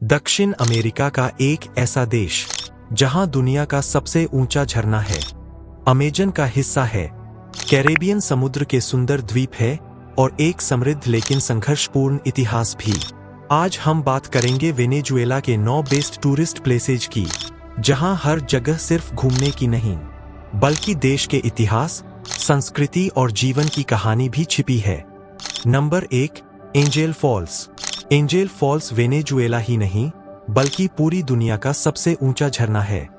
दक्षिण अमेरिका का एक ऐसा देश जहां दुनिया का सबसे ऊंचा झरना है, अमेजन का हिस्सा है, कैरेबियन समुद्र के सुंदर द्वीप है और एक समृद्ध लेकिन संघर्षपूर्ण इतिहास भी। आज हम बात करेंगे वेनेजुएला के 9 बेस्ट टूरिस्ट प्लेसेज की, जहां हर जगह सिर्फ घूमने की नहीं बल्कि देश के इतिहास, संस्कृति और जीवन की कहानी भी छिपी है। Number 1, Angel Falls. Angel Falls Venezuela ही नहीं बल्कि पूरी दुनिया का सबसे ऊंचा झरना है।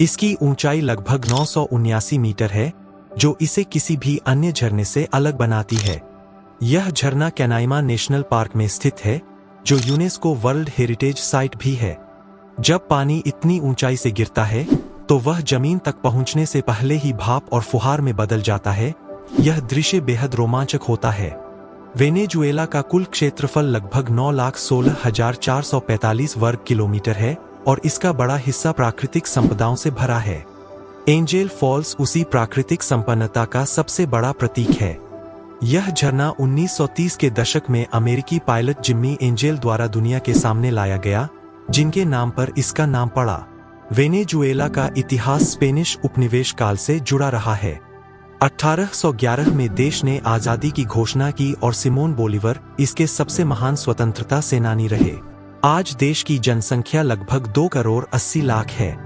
इसकी ऊंचाई लगभग 979 मीटर है, जो इसे किसी भी अन्य झरने से अलग बनाती है। यह झरना कैनाइमा नेशनल पार्क में स्थित है, जो यूनेस्को वर्ल्ड हेरिटेज साइट भी है। जब पानी इतनी ऊंचाई से गिरता है तो वह जमीन तक पहुंचने से पहले ही भाप और फुहार में बदल जाता है। यह दृश्य बेहद रोमांचक होता है। वेनेजुएला का कुल क्षेत्रफल लगभग 9,16,445 वर्ग किलोमीटर है और इसका बड़ा हिस्सा प्राकृतिक संपदाओं से भरा है। एंजेल फॉल्स उसी प्राकृतिक संपन्नता का सबसे बड़ा प्रतीक है। यह झरना 1930 के दशक में अमेरिकी पायलट जिम्मी एंजेल द्वारा दुनिया के सामने लाया गया, जिनके नाम पर इसका नाम पड़ा। वेनेजुएला का इतिहास स्पेनिश उपनिवेश काल से जुड़ा रहा है। 1811 में देश ने आजादी की घोषणा की और सिमोन बोलीवर इसके सबसे महान स्वतंत्रता सेनानी रहे। आज देश की जनसंख्या लगभग 2 करोड़ 80 लाख है।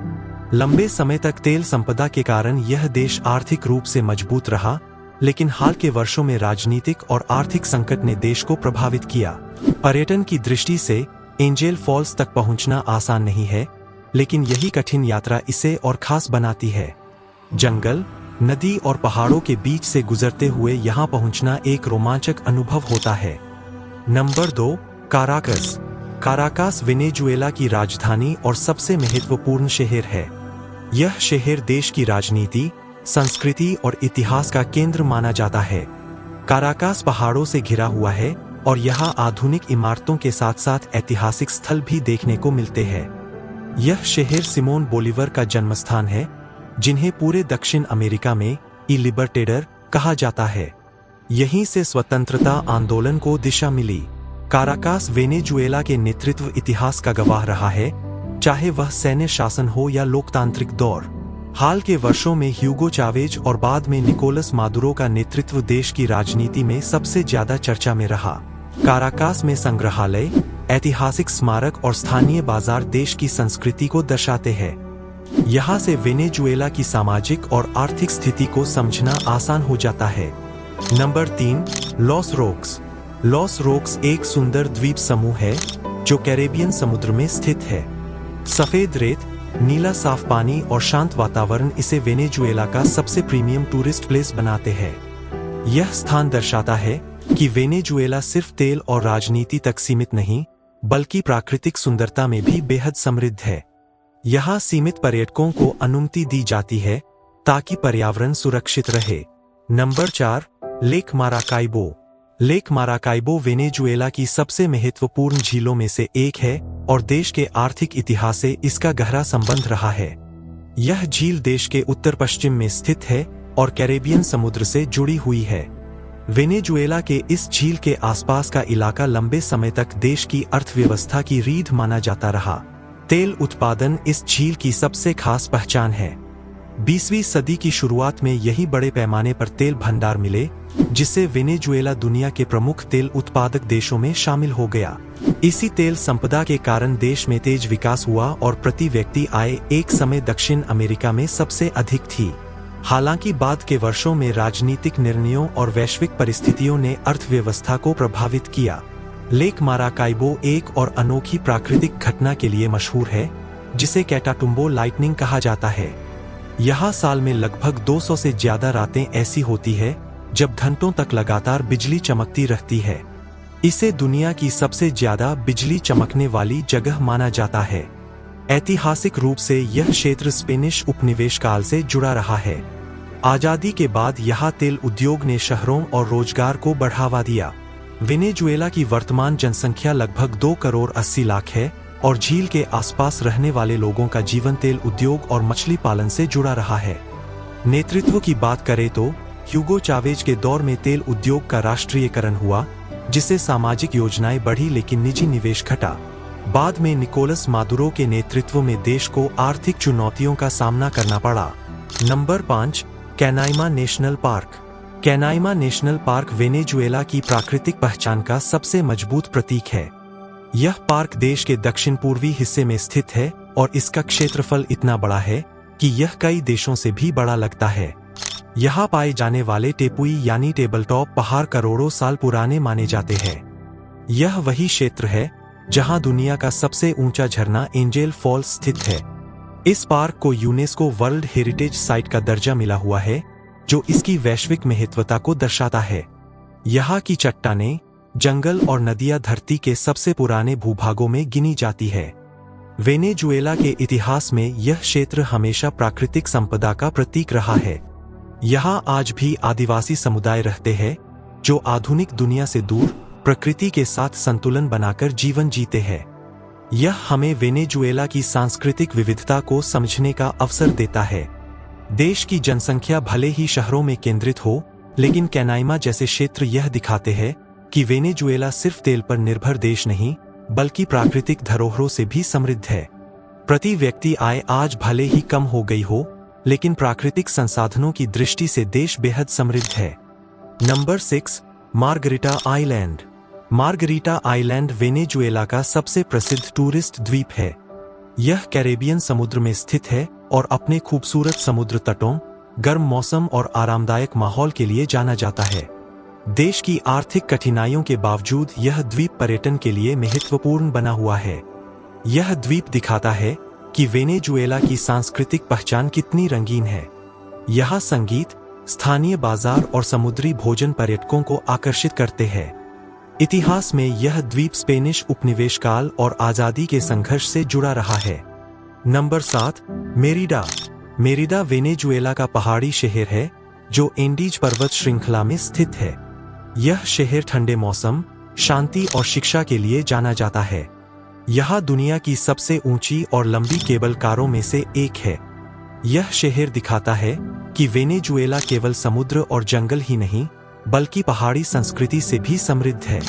लंबे समय तक तेल संपदा के कारण यह देश आर्थिक रूप से मजबूत रहा, लेकिन हाल के वर्षों में राजनीतिक और आर्थिक संकट ने देश को प्रभावित किया। पर्यटन की दृष्टि से एंजेल फॉल्स तक पहुंचना आसान नहीं है, लेकिन यही कठिन यात्रा इसे और खास बनाती है। जंगल, नदी और पहाड़ों के बीच से गुजरते हुए यहां पहुंचना एक रोमांचक अनुभव होता है। Number 2, Caracas. काराकास वेनेजुएला की राजधानी और सबसे महत्वपूर्ण शहर है। यह शहर देश की राजनीति, संस्कृति और इतिहास का केंद्र माना जाता है। काराकास पहाड़ों से घिरा हुआ है और यहाँ आधुनिक इमारतों के साथ साथ ऐतिहासिक स्थल भी देखने को मिलते हैं। यह शहर सिमोन बोलीवर का जन्मस्थान है, जिन्हें पूरे दक्षिण अमेरिका में ई लिबर्टेडर कहा जाता है। यहीं से स्वतंत्रता आंदोलन को दिशा मिली। काराकास वेनेजुएला के नेतृत्व इतिहास का गवाह रहा है, चाहे वह सैन्य शासन हो या लोकतांत्रिक दौर। हाल के वर्षों में ह्यूगो चावेज और बाद में निकोलस मादुरो का नेतृत्व देश की राजनीति में सबसे ज्यादा चर्चा में रहा। काराकास में संग्रहालय, ऐतिहासिक स्मारक और स्थानीय बाजार देश की संस्कृति को दर्शाते हैं। यहाँ से वेनेजुएला की सामाजिक और आर्थिक स्थिति को समझना आसान हो जाता है। Number 3, loss rocks. Loss rocks एक सुंदर द्वीप समूह है जो कैरेबियन समुद्र में स्थित है। सफेद रेत, नीला साफ पानी और शांत वातावरण इसे वेनेजुएला का सबसे प्रीमियम टूरिस्ट प्लेस बनाते हैं। यह स्थान दर्शाता है कि वेनेजुएला सिर्फ तेल और राजनीति तक सीमित नहीं बल्कि प्राकृतिक सुंदरता में भी बेहद समृद्ध है। यहाँ सीमित पर्यटकों को अनुमति दी जाती है ताकि पर्यावरण सुरक्षित रहे। Number 4, lake Maracaibo. Lake Maracaibo Venezuela की सबसे महत्वपूर्ण झीलों में से एक है और देश के आर्थिक इतिहास से इसका गहरा संबंध रहा है। यह झील देश के उत्तर पश्चिम में स्थित है और कैरेबियन समुद्र से जुड़ी हुई है। वेनेजुएला के इस झील के आसपास का इलाका लंबे समय तक देश की अर्थव्यवस्था की रीढ़ माना जाता रहा। तेल उत्पादन इस झील की सबसे खास पहचान है। 20वीं सदी की शुरुआत में यही बड़े पैमाने पर तेल भंडार मिले, जिससे वेनेजुएला दुनिया के प्रमुख तेल उत्पादक देशों में शामिल हो गया। इसी तेल संपदा के कारण देश में तेज विकास हुआ और प्रति व्यक्ति आय एक समय दक्षिण अमेरिका में सबसे अधिक थी। हालांकि बाद के वर्षों में राजनीतिक निर्णयों और वैश्विक परिस्थितियों ने अर्थव्यवस्था को प्रभावित किया। लेक माराकाइबो एक और अनोखी प्राकृतिक घटना के लिए मशहूर है, जिसे कैटाटुम्बो लाइटनिंग कहा जाता है। यहाँ साल में लगभग 200 से ज्यादा रातें ऐसी होती है जब घंटों तक लगातार बिजली चमकती रहती है। इसे दुनिया की सबसे ज्यादा बिजली चमकने वाली जगह माना जाता है। ऐतिहासिक रूप से यह क्षेत्र स्पेनिश उपनिवेश काल से जुड़ा रहा है। आजादी के बाद यहाँ तेल उद्योग ने शहरों और रोजगार को बढ़ावा दिया। वेनेजुएला की वर्तमान जनसंख्या लगभग 2 करोड़ 80 लाख है और झील के आसपास रहने वाले लोगों का जीवन तेल उद्योग और मछली पालन से जुड़ा रहा है। नेतृत्व की बात करें तो ह्यूगो चावेज के दौर में तेल उद्योग का राष्ट्रीयकरण हुआ, जिससे सामाजिक योजनाएं बढ़ी लेकिन निजी निवेश घटा। बाद में निकोलस मादुरो के नेतृत्व में देश को आर्थिक चुनौतियों का सामना करना पड़ा। Number 5, Canaima National Park. Canaima National Park Venezuela की प्राकृतिक पहचान का सबसे मजबूत प्रतीक है। यह पार्क देश के दक्षिण पूर्वी हिस्से में स्थित है और इसका क्षेत्रफल इतना बड़ा है कि यह कई देशों से भी बड़ा लगता है। यहाँ पाए जाने वाले टेपुई यानी टेबलटॉप पहाड़ करोड़ों साल पुराने माने जाते हैं। यह वही क्षेत्र है जहाँ दुनिया का सबसे ऊंचा झरना एंजेल फॉल्स स्थित है। इस पार्क को यूनेस्को वर्ल्ड हेरिटेज साइट का दर्जा मिला हुआ है, जो इसकी वैश्विक महत्वता को दर्शाता है। यहाँ की चट्टानें, जंगल और नदियां धरती के सबसे पुराने भूभागों में गिनी जाती है। वेनेजुएला के इतिहास में यह क्षेत्र हमेशा प्राकृतिक संपदा का प्रतीक रहा है। यहाँ आज भी आदिवासी समुदाय रहते हैं जो आधुनिक दुनिया से दूर प्रकृति के साथ संतुलन बनाकर जीवन जीते हैं। यह हमें वेनेजुएला की सांस्कृतिक विविधता को समझने का अवसर देता है। देश की जनसंख्या भले ही शहरों में केंद्रित हो, लेकिन कैनाइमा जैसे क्षेत्र यह दिखाते हैं कि वेनेजुएला सिर्फ तेल पर निर्भर देश नहीं, बल्कि प्राकृतिक धरोहरों से भी समृद्ध है। प्रति व्यक्ति आय आज भले ही कम हो गई हो, लेकिन प्राकृतिक संसाधनों की दृष्टि से देश बेहद समृद्ध है। Number 6, margherita island. Margherita island Venezuela का सबसे प्रसिद्ध टूरिस्ट द्वीप है। यह कैरेबियन समुद्र में स्थित है और अपने खूबसूरत समुद्र तटों, गर्म मौसम और आरामदायक माहौल के लिए जाना जाता है। देश की आर्थिक कठिनाइयों के बावजूद यह द्वीप पर्यटन के लिए महत्वपूर्ण बना हुआ है। यह द्वीप दिखाता है कि वेनेजुएला की सांस्कृतिक पहचान कितनी रंगीन है। यहाँ संगीत, स्थानीय बाजार और समुद्री भोजन पर्यटकों को आकर्षित करते हैं। इतिहास में यह द्वीप स्पेनिश उपनिवेश काल और आजादी के संघर्ष से जुड़ा रहा है। Number 7, Merida. मेरिडा वेनेजुएला का पहाड़ी शहर है जो एंडीज पर्वत श्रृंखला में स्थित है। यह शहर ठंडे मौसम, शांति और शिक्षा के लिए जाना जाता है। यह दुनिया की सबसे ऊंची और लंबी केबल कारों में से एक है। यह शहर दिखाता है कि वेनेजुएला केवल समुद्र और जंगल ही नहीं, बल्कि पहाड़ी संस्कृति से भी समृद्ध है।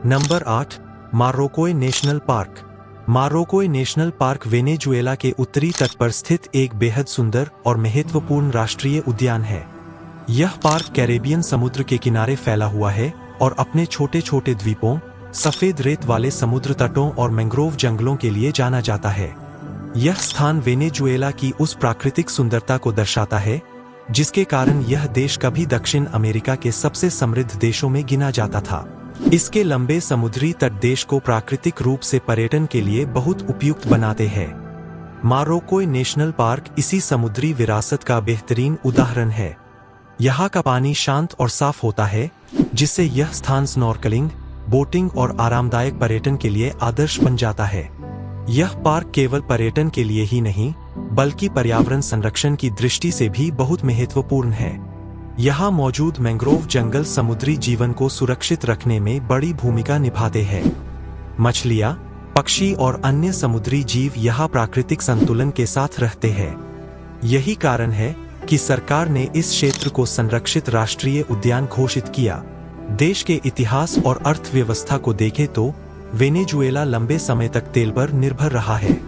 Number 8, Morrocoy National Park. Morrocoy National Park Venezuela के उत्तरी तट पर स्थित एक बेहद सुंदर और महत्वपूर्ण राष्ट्रीय उद्यान है। यह पार्क कैरेबियन समुद्र के किनारे फैला हुआ है और अपने छोटे छोटे द्वीपों, सफेद रेत वाले समुद्र तटों और मैंग्रोव जंगलों के लिए जाना जाता है। यह स्थान वेनेजुएला की उस प्राकृतिक सुंदरता को दर्शाता है जिसके कारण यह देश कभी दक्षिण अमेरिका के सबसे समृद्ध देशों में गिना जाता था। इसके लंबे समुद्री तट देश को प्राकृतिक रूप से पर्यटन के लिए बहुत उपयुक्त बनाते हैं। मार्रोकोय नेशनल पार्क इसी समुद्री विरासत का बेहतरीन उदाहरण है। यहाँ का पानी शांत और साफ होता है, जिससे यह स्थान स्नॉर्कलिंग, बोटिंग और आरामदायक पर्यटन के लिए आदर्श बन जाता है। यह पार्क केवल पर्यटन के लिए ही नहीं, बल्कि पर्यावरण संरक्षण की दृष्टि से भी बहुत महत्वपूर्ण है। यहाँ मौजूद मैंग्रोव जंगल समुद्री जीवन को सुरक्षित रखने में बड़ी भूमिका निभाते हैं। मछलियाँ, पक्षी और अन्य समुद्री जीव यहाँ प्राकृतिक संतुलन के साथ रहते हैं। यही कारण है कि सरकार ने इस क्षेत्र को संरक्षित राष्ट्रीय उद्यान घोषित किया। देश के इतिहास और अर्थव्यवस्था को देखें तो वेनेजुएला लंबे समय तक तेल पर निर्भर रहा है।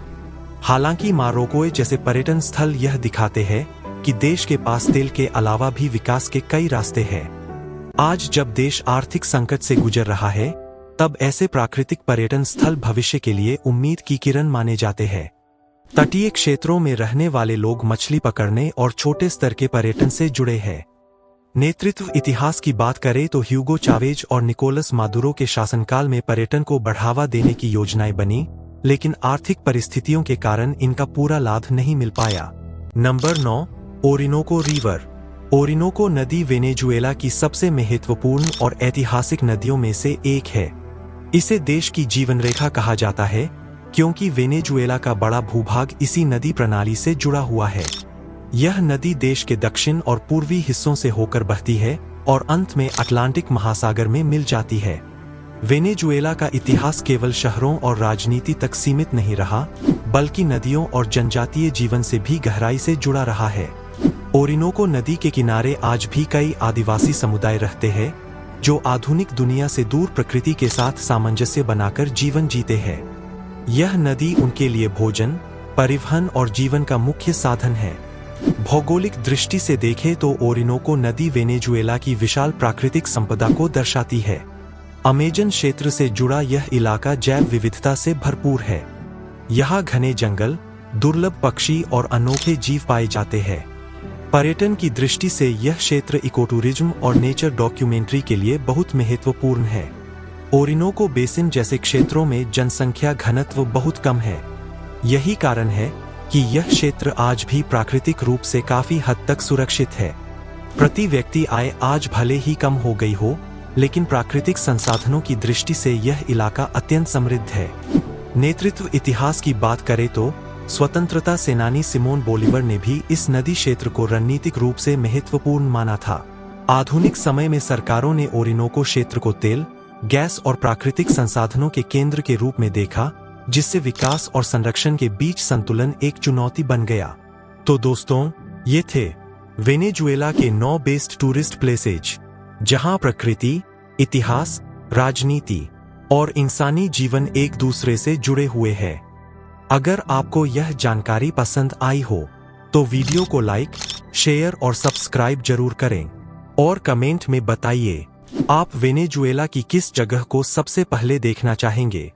हालांकि मार्रोकोय जैसे पर्यटन स्थल यह दिखाते हैं कि देश के पास तेल के अलावा भी विकास के कई रास्ते हैं। आज जब देश आर्थिक संकट से गुजर रहा है, तब ऐसे प्राकृतिक पर्यटन स्थल भविष्य के लिए उम्मीद की किरण माने जाते हैं। तटीय क्षेत्रों में रहने वाले लोग मछली पकड़ने और छोटे स्तर के पर्यटन से जुड़े हैं। नेतृत्व इतिहास की बात करें तो ह्यूगो चावेज और निकोलस मादुरो के शासनकाल में पर्यटन को बढ़ावा देने की योजनाएं बनी, लेकिन आर्थिक परिस्थितियों के कारण इनका पूरा लाभ नहीं मिल पाया। Number 9, Orinoco river. ओरिनोको नदी वेनेजुएला की सबसे महत्वपूर्ण और ऐतिहासिक नदियों में से एक है। इसे देश की जीवन रेखा कहा जाता है, क्योंकि वेनेजुएला का बड़ा भूभाग इसी नदी प्रणाली से जुड़ा हुआ है। यह नदी देश के दक्षिण और पूर्वी हिस्सों से होकर बहती है और अंत में अटलांटिक महासागर में मिल जाती है। वेनेजुएला का इतिहास केवल शहरों और राजनीति तक सीमित नहीं रहा, बल्कि नदियों और जनजातीय जीवन से भी गहराई से जुड़ा रहा है। ओरिनोको नदी के किनारे आज भी कई आदिवासी समुदाय रहते हैं, जो आधुनिक दुनिया से दूर प्रकृति के साथ सामंजस्य बनाकर जीवन जीते हैं। यह नदी उनके लिए भोजन, परिवहन और जीवन का मुख्य साधन है। भौगोलिक दृष्टि से देखें तो ओरिनोको नदी वेनेजुएला की विशाल प्राकृतिक संपदा को दर्शाती है। अमेजन क्षेत्र से जुड़ा यह इलाका जैव विविधता से भरपूर है। यहाँ घने जंगल, दुर्लभ पक्षी और अनोखे जीव पाए जाते हैं। पर्यटन की दृष्टि से यह क्षेत्र इकोटूरिज्म और नेचर डॉक्यूमेंट्री के लिए बहुत महत्वपूर्ण है। ओरिनोको बेसिन जैसे क्षेत्रों में जनसंख्या घनत्व बहुत कम है। यही कारण है कि यह क्षेत्र आज भी प्राकृतिक रूप से काफी हद तक सुरक्षित है। प्रति व्यक्ति आय आज भले ही कम हो गई हो, लेकिन प्राकृतिक संसाधनों की दृष्टि से यह इलाका अत्यंत समृद्ध है। नेतृत्व इतिहास की बात करें तो स्वतंत्रता सेनानी सिमोन बोलीवर ने भी इस नदी क्षेत्र को रणनीतिक रूप से महत्वपूर्ण माना था। आधुनिक समय में सरकारों ने ओरिनोको क्षेत्र को तेल, गैस और प्राकृतिक संसाधनों के केंद्र के रूप में देखा, जिससे विकास और संरक्षण के बीच संतुलन एक चुनौती बन गया। तो दोस्तों, ये थे वेनेजुएला के 9 बेस्ट टूरिस्ट प्लेसेज, जहां प्रकृति, इतिहास, राजनीति और इंसानी जीवन एक दूसरे से जुड़े हुए हैं। अगर आपको यह जानकारी पसंद आई हो तो वीडियो को लाइक, शेयर और सब्सक्राइब जरूर करें और कमेंट में बताइए आप वेनेजुएला की किस जगह को सबसे पहले देखना चाहेंगे।